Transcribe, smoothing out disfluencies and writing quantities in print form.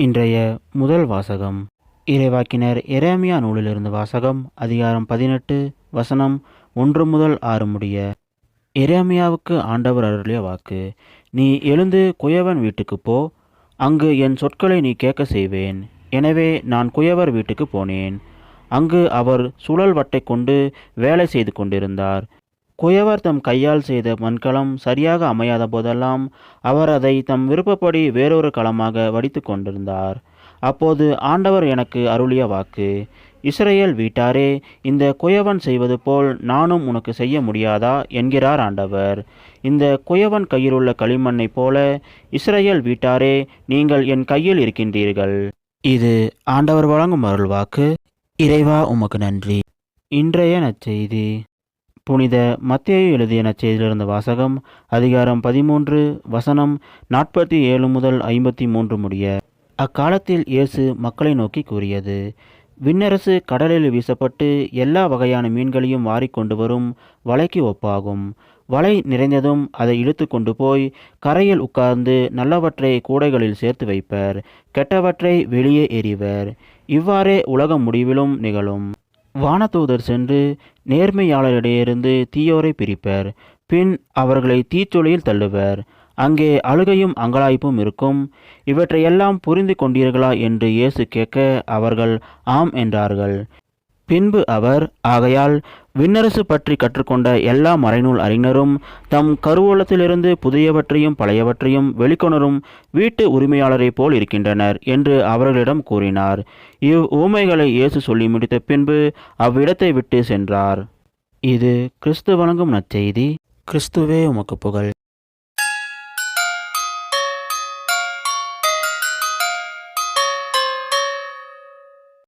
இன்றைய முதல் வாசகம் இறைவாக்கினர் எரேமியா நூலிலிருந்து வாசகம். அதிகாரம் 18 வசனம் 1 முதல் 6 முடிய. எரேமியாவுக்கு ஆண்டவர் அருளிய வாக்கு. நீ எழுந்து குயவன் வீட்டுக்குப் போ, அங்கு என் சொற்களை நீ கேட்க செய்வேன். எனவே நான் குயவர் வீட்டுக்கு போனேன். அங்கு அவர் சுழல் வட்டை கொண்டு வேலை செய்து கொண்டிருந்தார். குயவர் தம் கையால் செய்த மண்கலம் சரியாக அமையாத போதெல்லாம் அவர் அதை தம் விருப்பப்படி வேறொரு களமாக வடித்து கொண்டிருந்தார். அப்போது ஆண்டவர் எனக்கு அருளிய வாக்கு. இஸ்ரவேல் வீட்டாரே, இந்த குயவன் செய்வது போல் நானும் உனக்கு செய்ய முடியாதா என்கிறார் ஆண்டவர். இந்த குயவன் கையிலுள்ள களிமண்ணைப் போல இஸ்ரவேல் வீட்டாரே, நீங்கள் என் கையில் இருக்கின்றீர்கள். இது ஆண்டவர் வழங்கும் அருள் வாக்கு. இறைவா உமக்கு நன்றி. இன்றைய நற்செய்தி புனித மத்தேயு எழுதிய நற்செய்தியிலிருந்து வாசகம். அதிகாரம் 13 வசனம் 47 முதல் 53 முடிய. அக்காலத்தில் இயேசு மக்களை நோக்கி கூறியது. விண்ணரசு கடலில் வீசப்பட்டு எல்லா வகையான மீன்களையும் வாரிக்கொண்டு வரும் வலைக்கு ஒப்பாகும். வலை நிறைந்ததும் அதை இழுத்து கொண்டு போய் கரையில் உட்கார்ந்து நல்லவற்றை கூடைகளில் சேர்த்து வைப்பர், கெட்டவற்றை வெளியே எறிவர். இவ்வாறே உலக முடிவிலும் நிகழும். வானதூதர் சென்று நேர்மையாளரிடையிருந்து தீயோரை பிரிப்பர், பின் அவர்களை தீச்சொலியில் தள்ளுவர். அங்கே அழுகையும் அங்கலாய்ப்பும் இருக்கும். இவற்றையெல்லாம் புரிந்து கொண்டீர்களா என்று இயேசு கேட்க அவர்கள் ஆம் என்றார்கள். பின்பு அவர், ஆகையால் விண்ணரசு பற்றி கற்றுக்கொண்ட எல்லா மறைநூல் அறிஞரும் தம் கருவூலத்திலிருந்து புதியவற்றையும் பழையவற்றையும் வெளிக்கொணரும் வீட்டு உரிமையாளரை போல் இருக்கின்றனர் என்று அவர்களிடம் கூறினார். இவ் ஊமைகளை இயேசு சொல்லி முடித்த பின்பு அவ்விடத்தை விட்டு சென்றார். இது கிறிஸ்து வழங்கும் நற்செய்தி. கிறிஸ்துவே உமக்கு புகழ்.